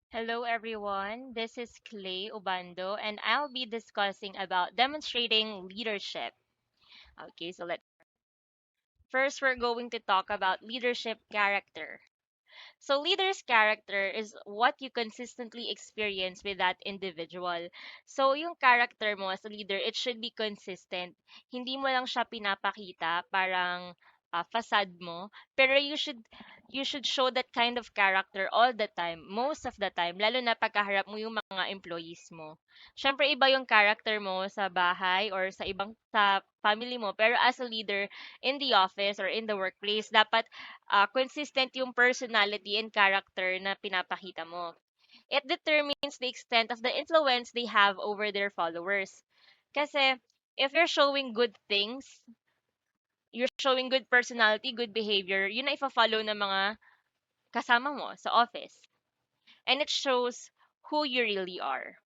Hello everyone, this is Clay Ubando and I'll be discussing about demonstrating leadership. Okay, so let's first we're going to talk about leadership character. So leader's character is what you consistently experience with that individual. So yung character mo as a leader, it should be consistent. Hindi mo lang siya pinapakita, parang facade mo, pero you should show that kind of character all the time, most of the time, lalo na pagkaharap mo yung mga employees mo. Syempre iba yung character mo sa bahay or sa family mo, pero as a leader in the office or in the workplace, dapat consistent yung personality and character na pinapakita mo. It determines the extent of the influence they have over their followers. Kasi if you're showing good things, you're showing good personality, good behavior, yun na ifa-follow ng mga kasama mo sa office. And it shows who you really are.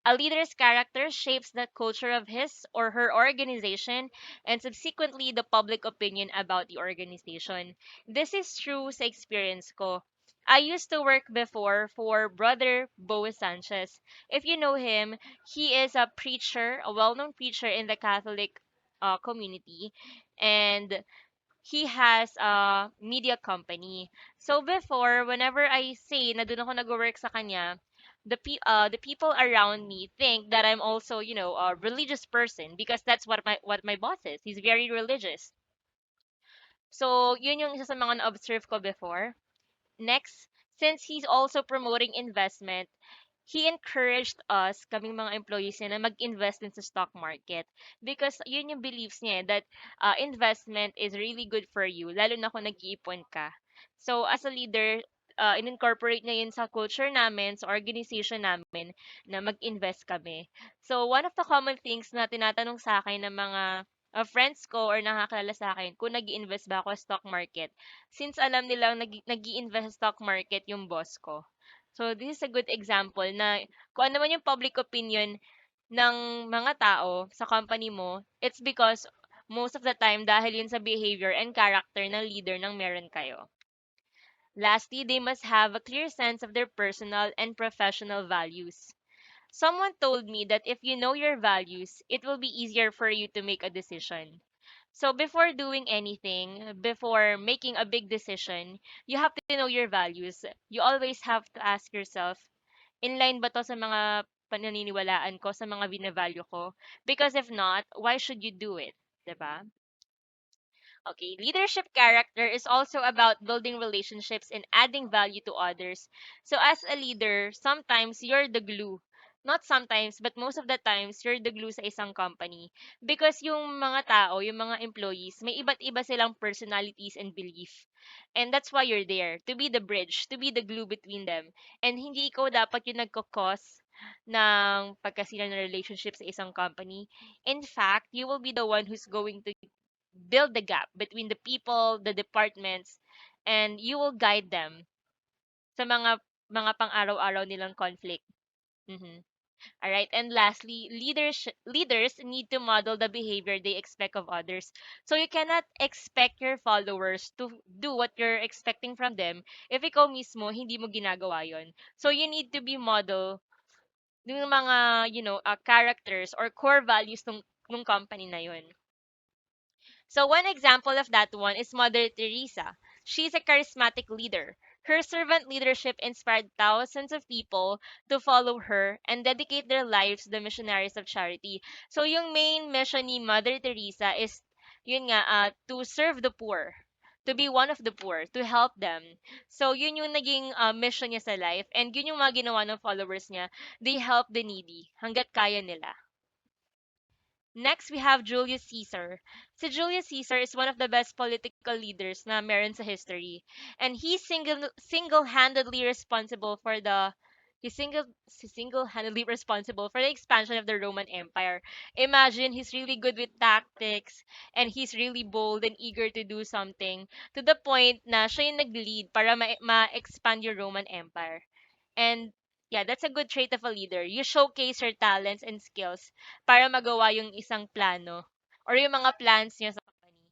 A leader's character shapes the culture of his or her organization and subsequently the public opinion about the organization. This is true sa experience ko. I used to work before for Brother Bo Sanchez. If you know him, he is a preacher, a well-known preacher in the Catholic community, and he has a media company. So before, whenever I say na doon ako nag-work sa kanya, the people around me think that I'm also, a religious person because that's what my boss is. He's very religious. So, yun yung isa sa mga na-observe ko before. Next, since he's also promoting investment, he encouraged us, kaming mga employees niya, na mag-invest din sa stock market. Because yun yung beliefs niya, that investment is really good for you, lalo na kung nag-iipon ka. So, as a leader, in-incorporate niya yun sa culture namin, sa organization namin, na mag-invest kami. So, one of the common things na tinatanong sa akin ng mga friends ko or nakakilala sa akin kung nag invest ba ako sa stock market, since alam nilang nag-i-invest sa stock market yung boss ko. So, this is a good example na kung ano man yung public opinion ng mga tao sa company mo, it's because most of the time dahil yun sa behavior and character ng leader ng meron kayo. Lastly, they must have a clear sense of their personal and professional values. Someone told me that if you know your values, it will be easier for you to make a decision. So before doing anything, before making a big decision, you have to know your values. You always have to ask yourself, in line ba to sa mga pananiniwalaan ko, sa mga binavalue ko? Because if not, why should you do it? 'Di ba? Okay, leadership character is also about building relationships and adding value to others. So as a leader, sometimes you're the glue. Not sometimes, but most of the times, you're the glue sa isang company. Because yung mga tao, yung mga employees, may iba't iba silang personalities and belief. And that's why you're there, to be the bridge, to be the glue between them. And hindi ikaw dapat yung nagkakos ng pagkasira ng relationship sa isang company. In fact, you will be the one who's going to build the gap between the people, the departments, and you will guide them sa mga pang-araw-araw nilang conflict. Mhm. All right. And lastly, leaders need to model the behavior they expect of others. So you cannot expect your followers to do what you're expecting from them if ikaw mismo hindi mo ginagawa yon. So you need to be model ng mga, characters or core values ng company na yon. So one example of that one is Mother Teresa. She's a charismatic leader. Her servant leadership inspired thousands of people to follow her and dedicate their lives to the missionaries of charity. So yung main mission ni Mother Teresa is yun nga to serve the poor, to be one of the poor, to help them. So yun yung naging mission niya sa life and yun yung mga ginawa ng followers niya. They help the needy hangga't kaya nila. Next, we have Julius Caesar. Si Julius Caesar is one of the best political leaders na meron sa history. And he's single-handedly responsible for the he's single-handedly responsible for the expansion of the Roman Empire. Imagine he's really good with tactics and he's really bold and eager to do something to the point na siya yung nag-lead para ma-expand yung Roman Empire. And yeah, that's a good trait of a leader. You showcase your talents and skills para magawa yung isang plano or yung mga plans niya sa company.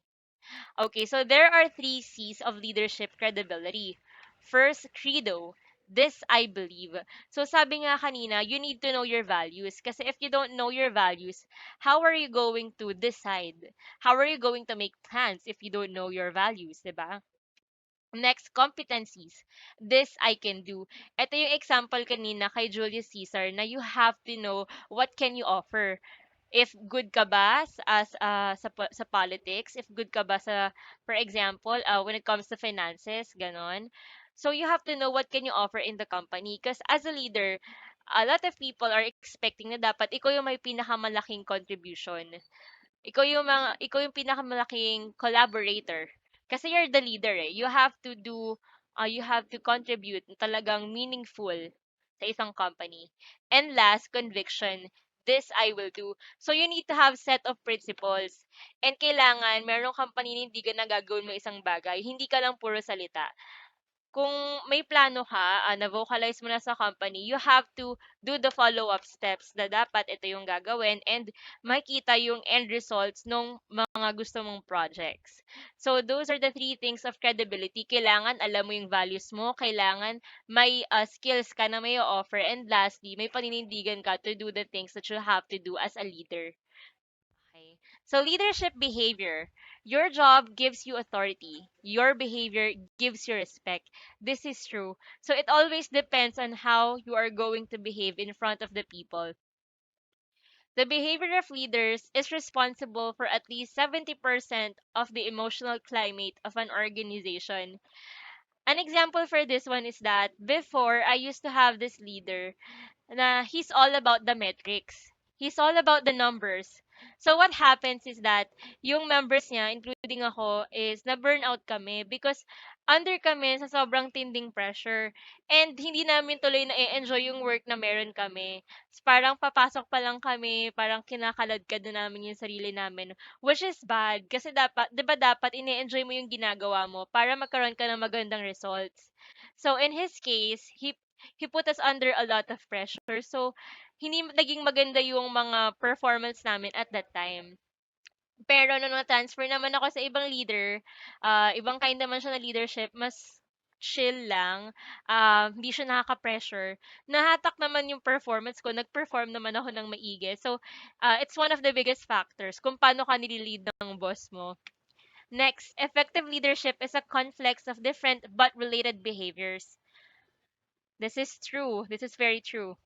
Okay, so there are three C's of leadership credibility. First, credo. This I believe. So sabi nga kanina, you need to know your values. Kasi if you don't know your values, how are you going to decide? How are you going to make plans if you don't know your values, 'di ba? Next, competencies. This I can do. Ito yung example kanina kay Julius Caesar na you have to know what can you offer. If good ka ba sa politics, if good ka ba sa, for example, when it comes to finances, ganon. So you have to know what can you offer in the company. Because as a leader, a lot of people are expecting na dapat ikaw yung may pinakamalaking contribution. Ikaw yung pinakamalaking collaborator. Kasi you're the leader eh. You have to contribute na talagang meaningful sa isang company. And last, conviction. This I will do. So you need to have set of principles. And kailangan meron kang paninindigan na gagawin mo isang bagay. Hindi ka lang puro salita. Kung may plano ka, na-vocalize mo na sa company, you have to do the follow-up steps na dapat ito yung gagawin and makita yung end results ng mga gusto mong projects. So, those are the three things of credibility. Kailangan alam mo yung values mo, kailangan may skills ka na may offer, and lastly, may paninindigan ka to do the things that you have to do as a leader. Okay. So leadership behavior. Your job gives you authority. Your behavior gives you respect. This is true. So it always depends on how you are going to behave in front of the people. The behavior of leaders is responsible for at least 70% of the emotional climate of an organization. An example for this one is that before I used to have this leader na he's all about the metrics. He's all about the numbers. So what happens is that yung members niya, including ako, is na-burnout kami because under kami sa sobrang tinding pressure. And hindi namin tuloy na-enjoy yung work na meron kami. Parang papasok pa lang kami, parang kinakaladkad na namin yung sarili namin. Which is bad. Kasi dapat, di ba dapat ini-enjoy mo yung ginagawa mo para magkaroon ka ng magandang results. So in his case, he put us under a lot of pressure. So, hindi naging maganda yung mga performance namin at that time. Pero nung na-transfer naman ako sa ibang leader, ibang kind naman siya na leadership, mas chill lang, hindi siya nakaka-pressure. Nahatak naman yung performance ko, nag-perform naman ako ng maigi. So, it's one of the biggest factors kung paano ka nililid ng boss mo. Next, effective leadership is a conflict of different but related behaviors. This is true. This is very true.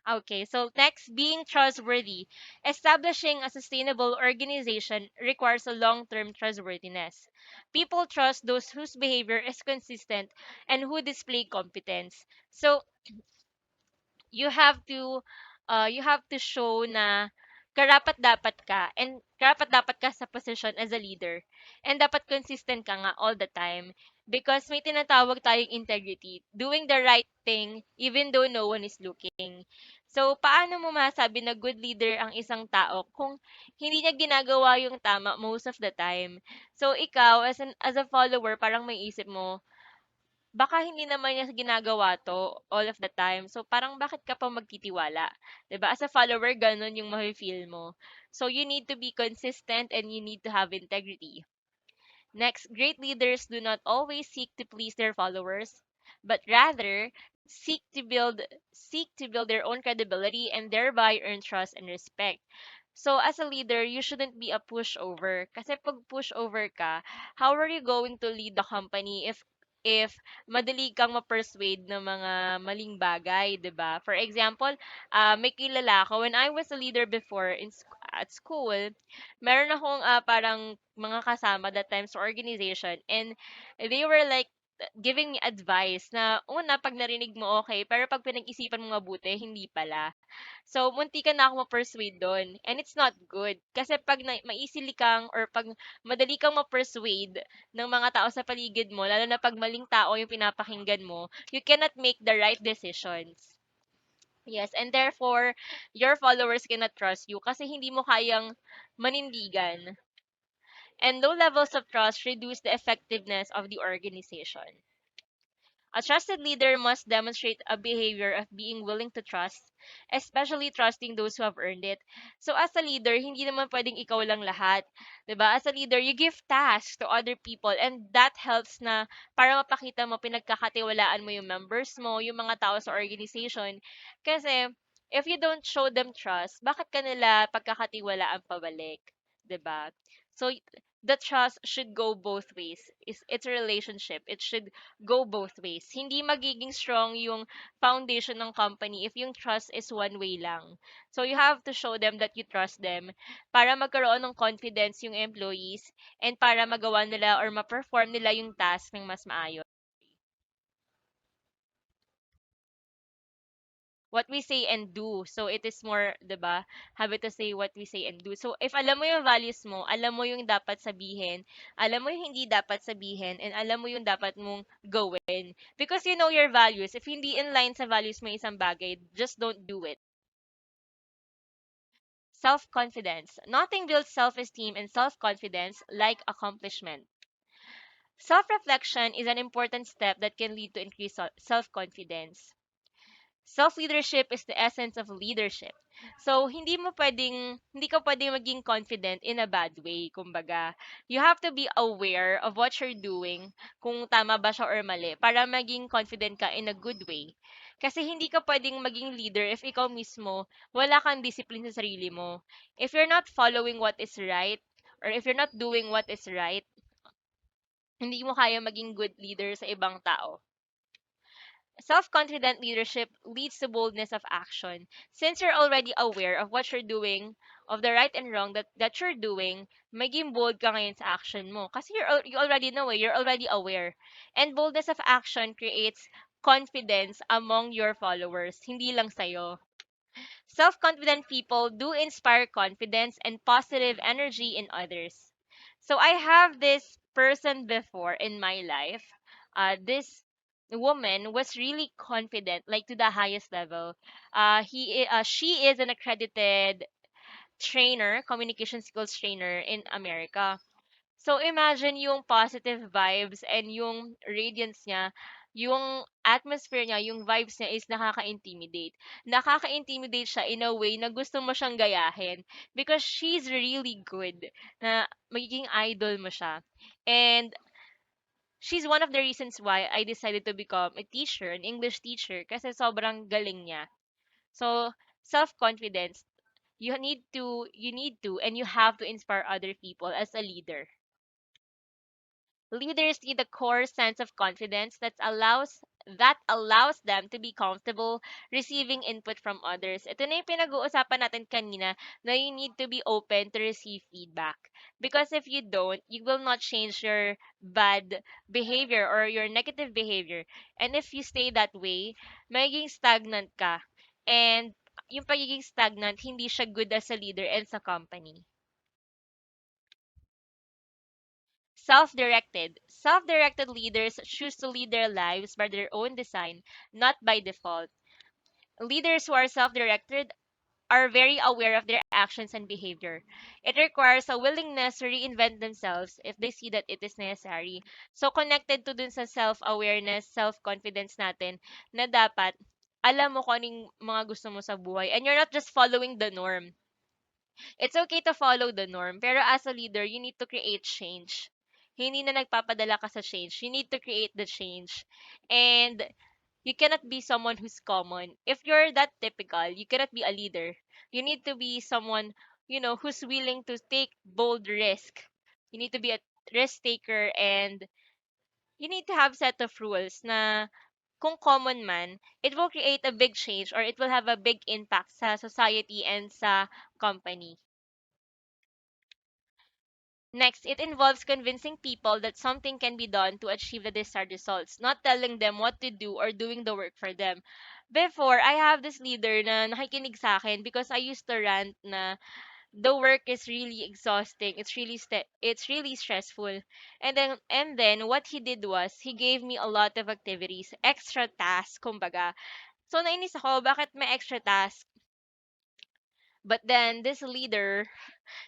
Okay, so next, being trustworthy. Establishing a sustainable organization requires a long term trustworthiness. People trust those whose behavior is consistent and who display competence. So, you have to show na karapat-dapat ka and karapat-dapat ka sa position as a leader. And dapat consistent ka nga all the time because may tinatawag tayong integrity, doing the right thing even though no one is looking. So, paano mo masabi na good leader ang isang tao kung hindi niya ginagawa yung tama most of the time? So, ikaw as a follower, parang may isip mo, baka hindi naman niya ginagawa 'to all of the time. So, parang bakit ka pa magtitiwala, 'di ba? As a follower, gano'n yung mafe-feel mo. So, you need to be consistent and you need to have integrity. Next, great leaders do not always seek to please their followers, but rather seek to build seek to build their own credibility and thereby earn trust and respect. So as a leader, you shouldn't be a pushover. Kasi pag pushover ka, how are you going to lead the company if madali kang ma-persuade ng mga maling bagay, 'di ba? For example, may kilala ako when I was a leader before at school, meron akong parang mga kasama that time sa organization and they were like giving me advice na una pag narinig mo okay pero pag pinag-isipan mo mabuti hindi pala. So, munti ka na ako ma-persuade do'n, and it's not good. Kasi 'pag ma-easily kang or 'pag madali kang ma-persuade ng mga tao sa paligid mo, lalo na 'pag maling tao yung pinapakinggan mo, you cannot make the right decisions. Yes, and therefore, your followers cannot trust you kasi hindi mo kayang manindigan. And low levels of trust reduce the effectiveness of the organization. A trusted leader must demonstrate a behavior of being willing to trust, especially trusting those who have earned it. So as a leader, hindi naman pwedeng ikaw lang lahat. 'Di ba? As a leader, you give tasks to other people and that helps na para mapakita mo pinagkakatiwalaan mo yung members mo, yung mga tao sa organization. Kasi if you don't show them trust, bakit ka nila pagkakatiwalaan pabalik? 'Di ba? So the trust should go both ways. It's a relationship. It should go both ways. Hindi magiging strong yung foundation ng company if yung trust is one way lang. So you have to show them that you trust them para magkaroon ng confidence yung employees and para magawa nila or ma-perform nila yung task ng mas maayos. What we say and do. So it is more, 'di ba? Habit to say what we say and do. So if alam mo yung values mo, alam mo yung dapat sabihin, alam mo yung hindi dapat sabihin, and alam mo yung dapat mong gawin. Because you know your values. If hindi in line sa values mo isang bagay, just don't do it. Self-confidence. Nothing builds self-esteem and self-confidence like accomplishment. Self-reflection is an important step that can lead to increased self-confidence. Self-leadership is the essence of leadership. So, hindi ka pwedeng maging confident in a bad way, kumbaga. You have to be aware of what you're doing, kung tama ba siya or mali, para maging confident ka in a good way. Kasi hindi ka pwedeng maging leader if ikaw mismo, wala kang discipline sa sarili mo. If you're not following what is right, or if you're not doing what is right, hindi mo kaya maging good leader sa ibang tao. Self-confident leadership leads to boldness of action. Since you're already aware of what you're doing, of the right and wrong that you're doing, maging bold ka ngayon sa action mo. Kasi you already know it, you're already aware. And boldness of action creates confidence among your followers, hindi lang sa'yo. Self-confident people do inspire confidence and positive energy in others. So I have this person before in my life. This woman was really confident, like to the highest level. She is an accredited trainer, communication skills trainer in America. So imagine yung positive vibes and yung radiance niya, yung atmosphere niya, yung vibes niya is nakaka-intimidate. Nakaka-intimidate siya in a way na gusto mo siyang gayahin because she's really good na magiging idol mo siya. And she's one of the reasons why I decided to become a teacher, an English teacher, kasi sobrang galing niya. So, self-confidence, and you have to inspire other people as a leader. Leaders need a core sense of confidence that allows them to be comfortable receiving input from others. Ito na yung pinag-uusapan natin kanina na you need to be open to receive feedback. Because if you don't, you will not change your bad behavior or your negative behavior. And if you stay that way, magiging stagnant ka. And yung pagiging stagnant, hindi siya good as a leader and sa company. Self-directed leaders choose to lead their lives by their own design, not by default. Leaders who are self-directed are very aware of their actions and behavior. It requires a willingness to reinvent themselves if they see that it is necessary. So connected to dun sa self-awareness, self-confidence natin na dapat alam mo kung anong mga gusto mo sa buhay and you're not just following the norm. It's okay to follow the norm, pero as a leader, you need to create change. Hindi na nagpapadala ka sa change. You need to create the change. And you cannot be someone who's common. If you're that typical, you cannot be a leader. You need to be someone, who's willing to take bold risk. You need to be a risk taker and you need to have set of rules na kung common man, it will create a big change or it will have a big impact sa society and sa company. Next, it involves convincing people that something can be done to achieve the desired results, not telling them what to do or doing the work for them. Before, I have this leader na nakikinig sa akin because I used to rant na the work is really exhausting. It's really stressful. And then what he did was he gave me a lot of activities, extra tasks, kumbaga. So nainis ako, bakit may extra task? But then this leader,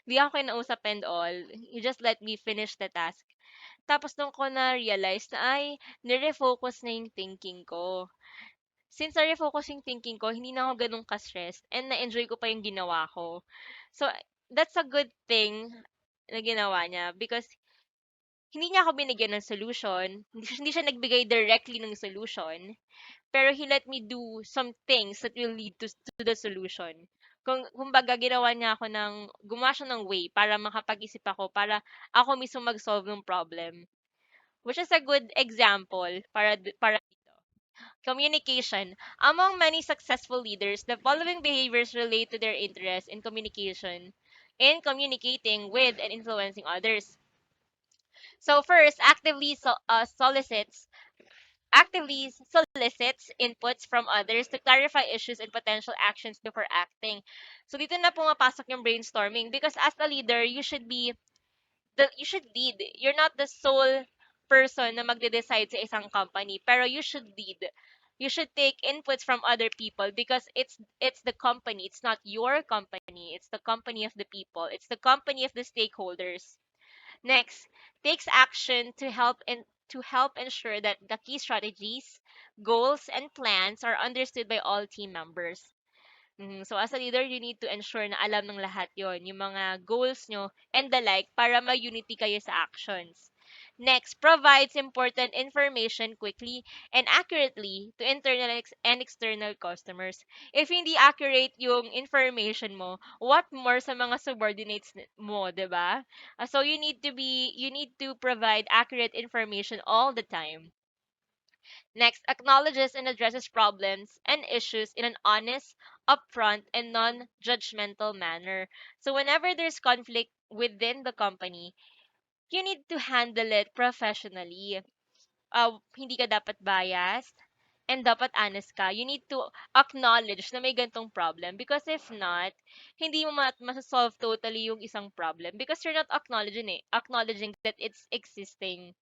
di ako kinausap and all. He just let me finish the task. Tapos dun ko na-realize na, ay, nire-focus na yung thinking ko. Since na-refocus yung thinking ko, hindi na ako ganun ka-stressed and na-enjoy ko pa yung ginawa ko. So, that's a good thing na ginawa niya because hindi niya ako binigyan ng solution. Hindi siya nagbigay directly ng solution. Pero he let me do some things that will lead to the solution. Kumbaga, ginawa niya ako gumawa siya ng way para makapag-isip ako, para ako mismo mag-solve ng problem. Which is a good example para communication. Among many successful leaders, the following behaviors relate to their interest in communication, in communicating with and influencing others. So first, actively solicits inputs from others to clarify issues and potential actions before acting. So dito na pumapasok yung brainstorming because as a leader, you should lead. You're not the sole person na magde-decide sa isang company, pero you should lead. You should take inputs from other people because it's the company. It's not your company. It's the company of the people. It's the company of the stakeholders. Next, takes action to help ensure that the key strategies, goals, and plans are understood by all team members. So as a leader, you need to ensure na alam ng lahat yon, yung mga goals nyo and the like para ma-unity kayo sa actions. Next, provides important information quickly and accurately to internal and external customers. If hindi accurate yung information mo, what more sa mga subordinates mo, 'di ba? So you need to provide accurate information all the time. Next, acknowledges and addresses problems and issues in an honest, upfront, and non judgmental manner. So, whenever there's conflict within the company, you need to handle it professionally. Hindi ka dapat biased and dapat honest ka. You need to acknowledge na may gantong problem because if not, hindi mo masasolve totally yung isang problem because you're not acknowledging that it's existing.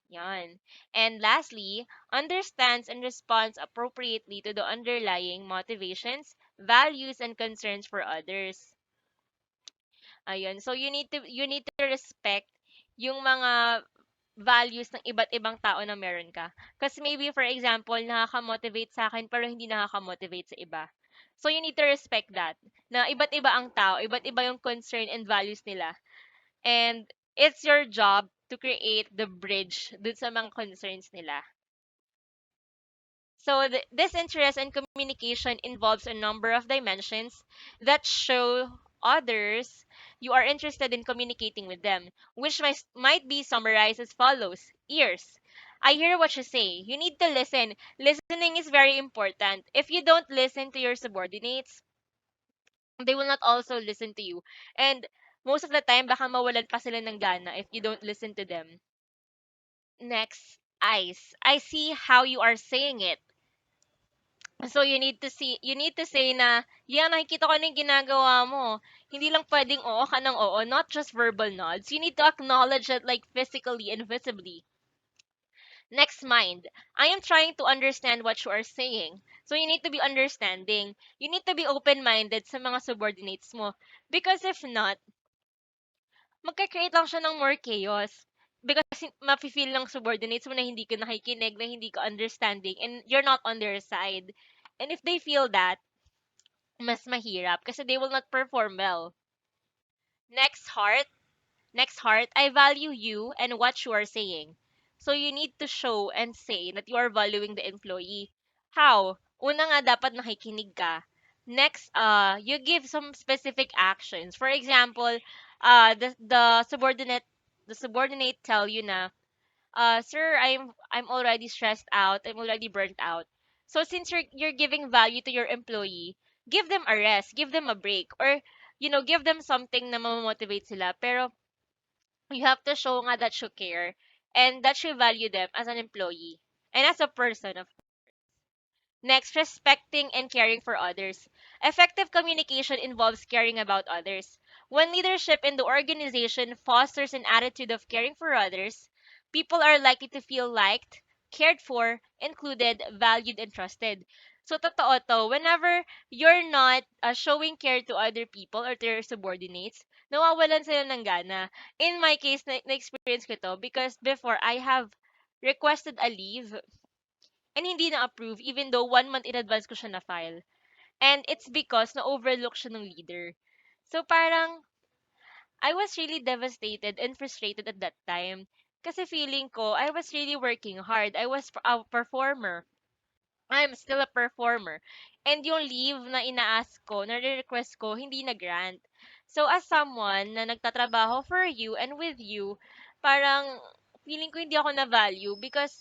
Yan. And lastly, understands and responds appropriately to the underlying motivations, values, and concerns for others. Ayun. So you need to respect yung mga values ng iba't ibang tao na meron ka. Kasi maybe for example, nakaka-motivate sa akin pero hindi nakaka-motivate sa iba. So you need to respect that. Na iba't iba ang tao, iba't iba yung concern and values nila. And it's your job to create the bridge dun sa mga concerns nila. So this interest and communication involves a number of dimensions that show others you are interested in communicating with them, which might be summarized as follows. Ears. I hear what you say. You need to listen. Listening is very important. If you don't listen to your subordinates, they will not also listen to you. And most of the time, baka mawalan pa sila ng gana if you don't listen to them. Next, eyes. I see how you are saying it. So you need to say na, yeah, nakikita ko na yung ginagawa mo. Hindi lang pwedeng oo ka ng oo, not just verbal nods. You need to acknowledge it like physically and visibly. Next, mind. I am trying to understand what you are saying. So you need to be understanding. You need to be open-minded sa mga subordinates mo. Because if not, magka-create lang siya ng more chaos. Because mafe-feel ng subordinates mo na hindi ka nakikinig, na hindi ka understanding, and you're not on their side. And if they feel that, mas mahirap kasi they will not perform well. Next, heart. Next, heart, I value you and what you are saying. So you need to show and say that you are valuing the employee. How? Una nga dapat nakikinig ka. Next, you give some specific actions. For example, the subordinate tell you na, sir, I'm already stressed out. I'm already burnt out. So since you're giving value to your employee, give them a rest, give them a break, or give them something na mamomotivate sila. Pero you have to show nga that you care and that you value them as an employee and as a person. Next, respecting and caring for others. Effective communication involves caring about others. When leadership in the organization fosters an attitude of caring for others, people are likely to feel liked, cared for, included, valued, and trusted. So, totoo to, whenever you're not showing care to other people or to your subordinates, nawawalan sila ng gana. In my case, na-experience ko to because before I have requested a leave and hindi na-approve even though 1 month in advance ko siya na-file. And it's because na-overlook siya ng leader. So parang I was really devastated and frustrated at that time. Kasi feeling ko, I was really working hard. I was a performer. I'm still a performer. And yung leave na ina-ask ko, na request ko, hindi na-grant. So as someone na nagtatrabaho for you and with you, parang feeling ko hindi ako na-value because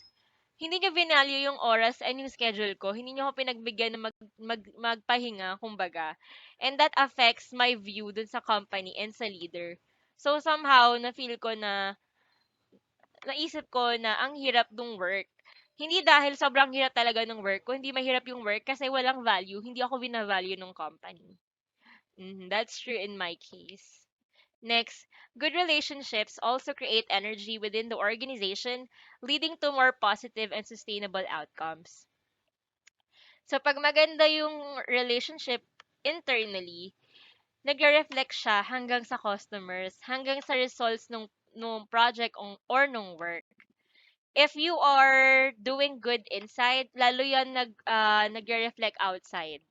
hindi niyo vinalue yung oras and yung schedule ko. Hindi niyo ako pinagbigyan na magpahinga, kumbaga. And that affects my view dun sa company and sa leader. So somehow, na-feel ko na, naisip ko na ang hirap ng work. Hindi dahil sobrang hirap talaga ng work ko, hindi mahirap yung work kasi walang value, hindi ako bina-value ng company. That's true in my case. Next, good relationships also create energy within the organization, leading to more positive and sustainable outcomes. So pag maganda yung relationship internally, nagre-reflect siya hanggang sa customers, hanggang sa results nung project or nung work. If you are doing good inside, lalo yan nagre-reflect outside.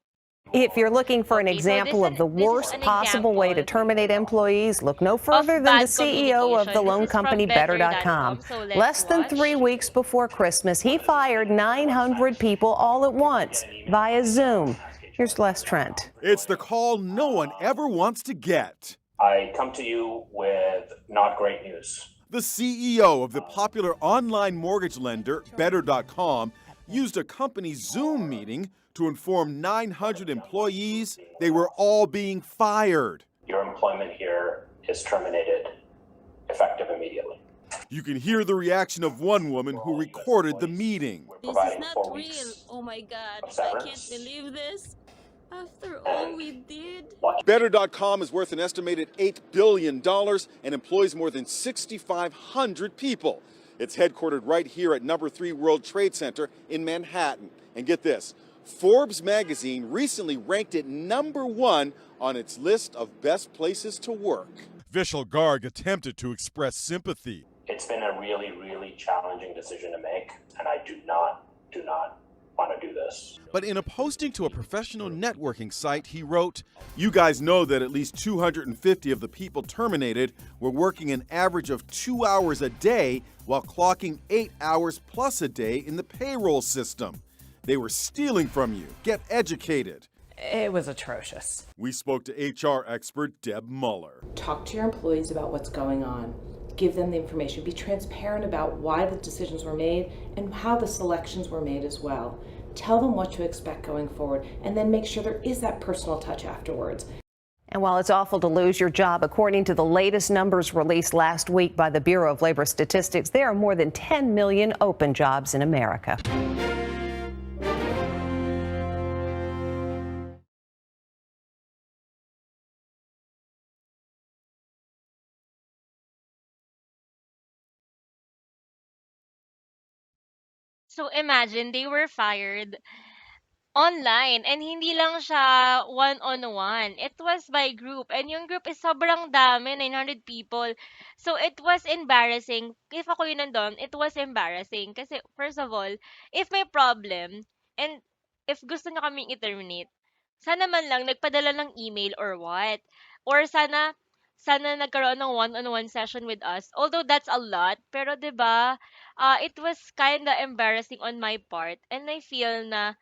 If you're looking for an Okay, so example of the this is worst an possible way to example terminate employees, look no of further than the bad CEO of the communication. This loan is from company Better.com. better.com. So let's Less than watch. 3 weeks before Christmas, he fired 900 people all at once via Zoom. Here's Les Trent. It's the call no one ever wants to get. I come to you with not great news. The CEO of the popular online mortgage lender Better.com used a company Zoom meeting to inform 900 employees they were all being fired. Your employment here is terminated, effective immediately. You can hear the reaction of one woman who recorded the meeting. This is not real. Oh my God, I can't believe this. After all we did. Better.com is worth an estimated $8 billion and employs more than 6,500 people. It's headquartered right here at number 3 World Trade Center in Manhattan. And get this, Forbes magazine recently ranked it number 1 on its list of best places to work. Vishal Garg attempted to express sympathy. It's been a really, really challenging decision to make, and I do not want to do this. But in a posting to a professional networking site, he wrote, "You guys know that at least 250 of the people terminated were working an average of 2 hours a day while clocking 8 hours plus a day in the payroll system. They were stealing from you. Get educated." It was atrocious. We spoke to HR expert Deb Muller. Talk to your employees about what's going on. Give them the information. Be transparent about why the decisions were made and how the selections were made as well. Tell them what to expect going forward, and then make sure there is that personal touch afterwards. And while it's awful to lose your job, according to the latest numbers released last week by the Bureau of Labor Statistics, there are more than 10 million open jobs in America. So imagine they were fired online and hindi lang siya one-on-one. It was by group and yung group is sobrang dami, 900 people. So it was embarrassing. If ako yun nandun, it was embarrassing. Kasi first of all, if may problem and if gusto nyo kaming i-terminate, sana man lang nagpadala ng email or what. Or sana nagkaroon ng one-on-one session with us. Although that's a lot, pero 'di ba, it was kinda embarrassing on my part and I feel na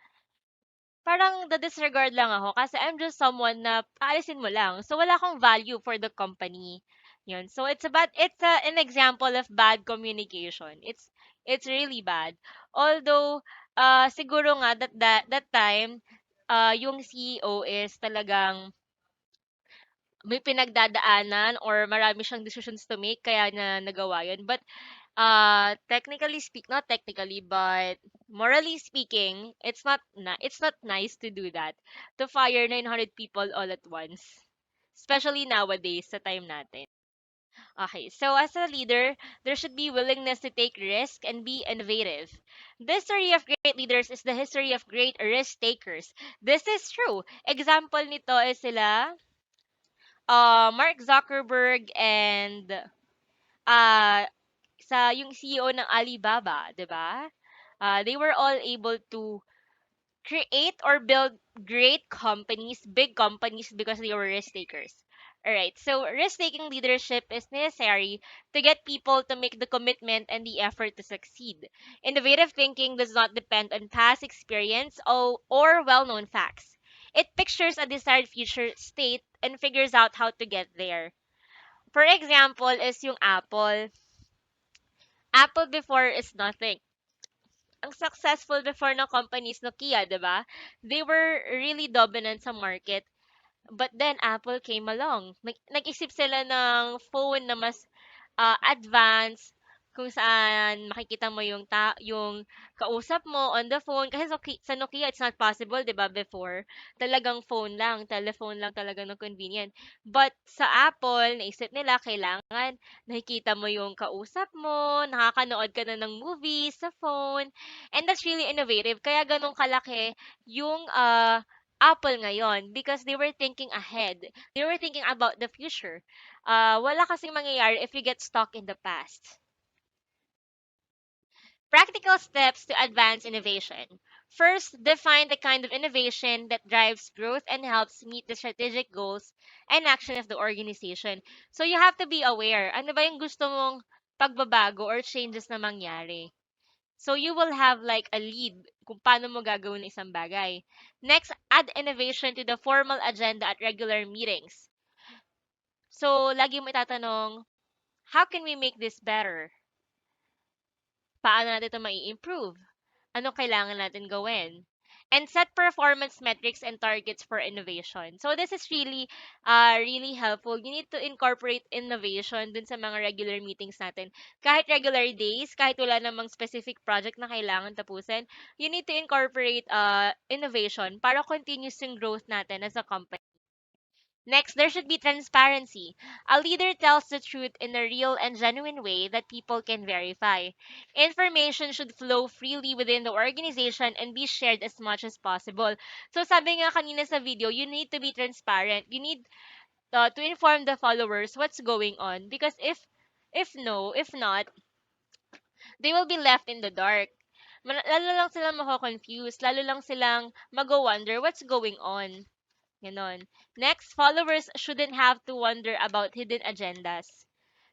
parang disregard lang ako kasi I'm just someone na aalisin mo lang. So, wala akong value for the company. Yun. So, an example of bad communication. It's really bad. Although, siguro nga that time, yung CEO is talagang may pinagdadaanan or marami siyang decisions to make kaya na nagawa yun. But not technically, but morally speaking, it's not nice to do that. To fire 900 people all at once. Especially nowadays, sa time natin. Okay, so as a leader, there should be willingness to take risk and be innovative. The history of great leaders is the history of great risk takers. This is true. Example nito is sila Mark Zuckerberg and uh, sa yung CEO ng Alibaba, 'di ba? They were all able to create or build great companies, big companies because they were risk takers. All right. So risk-taking leadership is necessary to get people to make the commitment and the effort to succeed. Innovative thinking does not depend on past experience or well-known facts. It pictures a desired future state and figures out how to get there. For example, is yung Apple. Apple before is nothing. Ang successful before ng company is Nokia, 'di ba? They were really dominant sa market. But then Apple came along. Nag-isip sila ng phone na mas advanced, kung saan makikita mo yung kausap mo on the phone kasi sa Nokia it's not possible, 'di ba, before. Talagang phone lang, telephone lang talaga ng convenient. But sa Apple, naisip nila kailangan nakikita mo yung kausap mo, nakakanood ka na ng movies sa phone, and that's really innovative. Kaya ganun kalaki yung Apple ngayon because they were thinking ahead. They were thinking about the future. Wala kasing mangyayari if you get stuck in the past. Practical steps to advance innovation. First, define the kind of innovation that drives growth and helps meet the strategic goals and action of the organization. So you have to be aware, ano ba yung gusto mong pagbabago or changes na mangyari. So you will have like a lead kung paano mo gagawin ang isang bagay. Next, add innovation to the formal agenda at regular meetings. So lagi mo itatanong, how can we make this better? Paano natin ito mai-improve? Ano kailangan natin gawin? And set performance metrics and targets for innovation. So this is really helpful. You need to incorporate innovation dun sa mga regular meetings natin. Kahit regular days, kahit wala namang specific project na kailangan tapusin, you need to incorporate innovation para continuous yung growth natin as a company. Next, there should be transparency. A leader tells the truth in a real and genuine way that people can verify. Information should flow freely within the organization and be shared as much as possible. So sabi nga kanina sa video, you need to be transparent. You need to inform the followers what's going on because if not, they will be left in the dark. Lalo lang silang mako-confuse, lalo lang silang mag-wonder what's going on. Ganon. Next, followers shouldn't have to wonder about hidden agendas.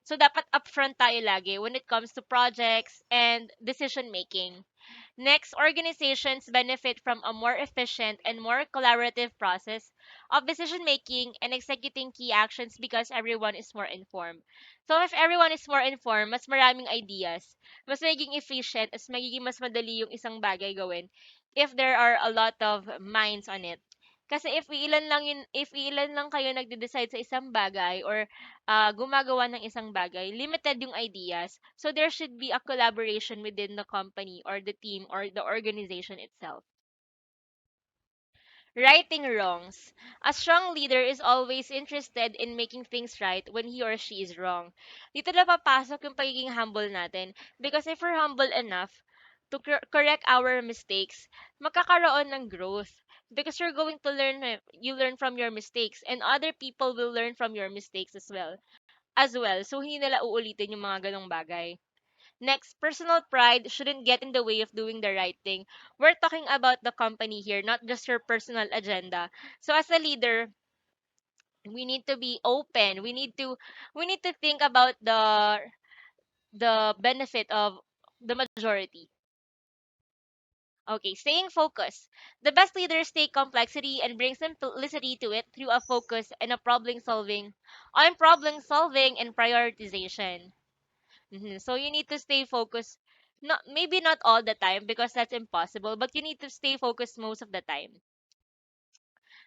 So, dapat upfront tayo lagi when it comes to projects and decision making. Next, organizations benefit from a more efficient and more collaborative process of decision making and executing key actions because everyone is more informed. So, if everyone is more informed, mas maraming ideas, mas magiging efficient, mas madali yung isang bagay gawin if there are a lot of minds on it. Kasi if ilan lang kayo nagde-decide sa isang bagay or gumagawa ng isang bagay, limited yung ideas. So there should be a collaboration within the company or the team or the organization itself. Righting wrongs. A strong leader is always interested in making things right when he or she is wrong. Dito na papasok yung pagiging humble natin. Because if we're humble enough to correct our mistakes, magkakaroon ng growth. Because you're going to you learn from your mistakes and other people will learn from your mistakes as well. So hindi nila uulitin yung mga ganong bagay. Next, personal pride shouldn't get in the way of doing the right thing. We're talking about the company here, not just your personal agenda. So as a leader, we need to be open. We need to think about the benefit of the majority. Okay, staying focused. The best leaders take complexity and bring simplicity to it through a focus and a problem solving and prioritization. So you need to stay focused. Maybe not all the time because that's impossible, but you need to stay focused most of the time.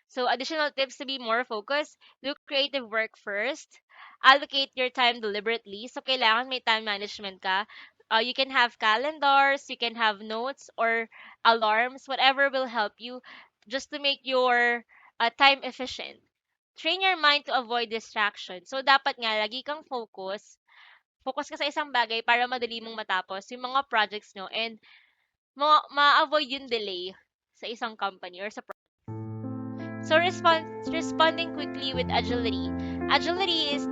So additional tips to be more focused, do creative work first. Allocate your time deliberately. So kailangan may time management ka. You can have calendars, you can have notes or alarms, whatever will help you just to make your time efficient. Train your mind to avoid distraction. So dapat nga lagi kang focus ka sa isang bagay para madali mong matapos yung mga projects nyo and ma-avoid yung delay sa isang company or sa So responding quickly with agility. Agility is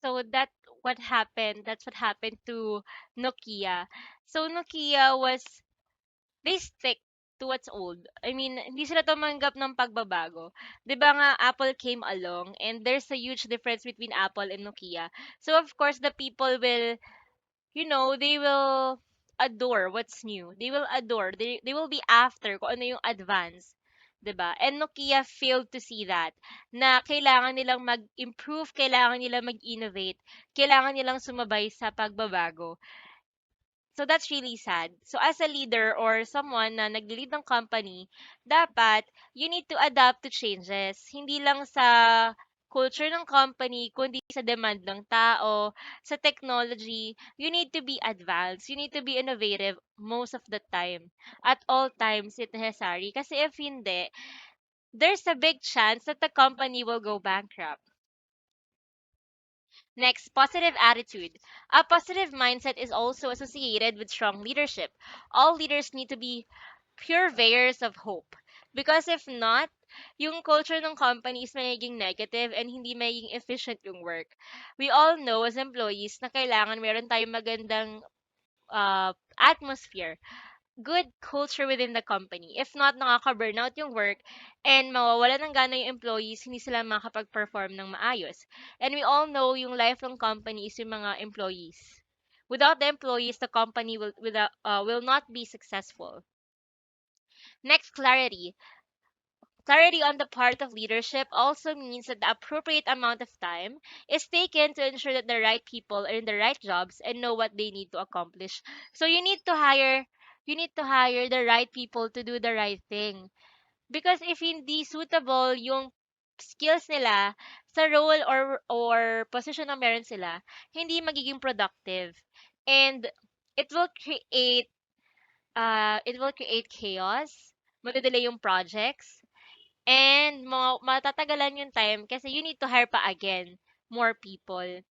So that's what happened to Nokia. So Nokia was they stick to what's old. I mean, hindi sila tumanggap ng pagbabago. 'Di ba nga Apple came along and there's a huge difference between Apple and Nokia. So of course the people will, they will adore what's new. They will adore. They will be after kung ano yung advance. 'Di ba? And Nokia failed to see that na kailangan nilang mag-improve, kailangan nilang mag-innovate, kailangan nilang sumabay sa pagbabago. So that's really sad. So as a leader or someone na nag-lead ng company, dapat you need to adapt to changes. Hindi lang sa culture ng company, kundi sa demand ng tao, sa technology. You need to be advanced. You need to be innovative most of the time. At all times, it's necessary. Kasi if hindi, there's a big chance that the company will go bankrupt. Next, positive attitude. A positive mindset is also associated with strong leadership. All leaders need to be purveyors of hope. Because if not, yung culture ng company is magiging negative and hindi magiging efficient yung work. We all know as employees na kailangan meron tayong magandang atmosphere, good culture within the company. If not, nakaka-burnout yung work and mawawala ng gana yung employees, hindi sila makapag-perform ng maayos. And we all know yung life ng company is yung mga employees. Without the employees, the company will not be successful. Next, clarity. Clarity on the part of leadership also means that the appropriate amount of time is taken to ensure that the right people are in the right jobs and know what they need to accomplish. So you need to hire the right people to do the right thing. Because if hindi suitable yung skills nila sa role or position na meron sila, hindi magiging productive. And it will create chaos, madedelay yung projects, and matatagalan yung time kasi you need to hire pa again more people.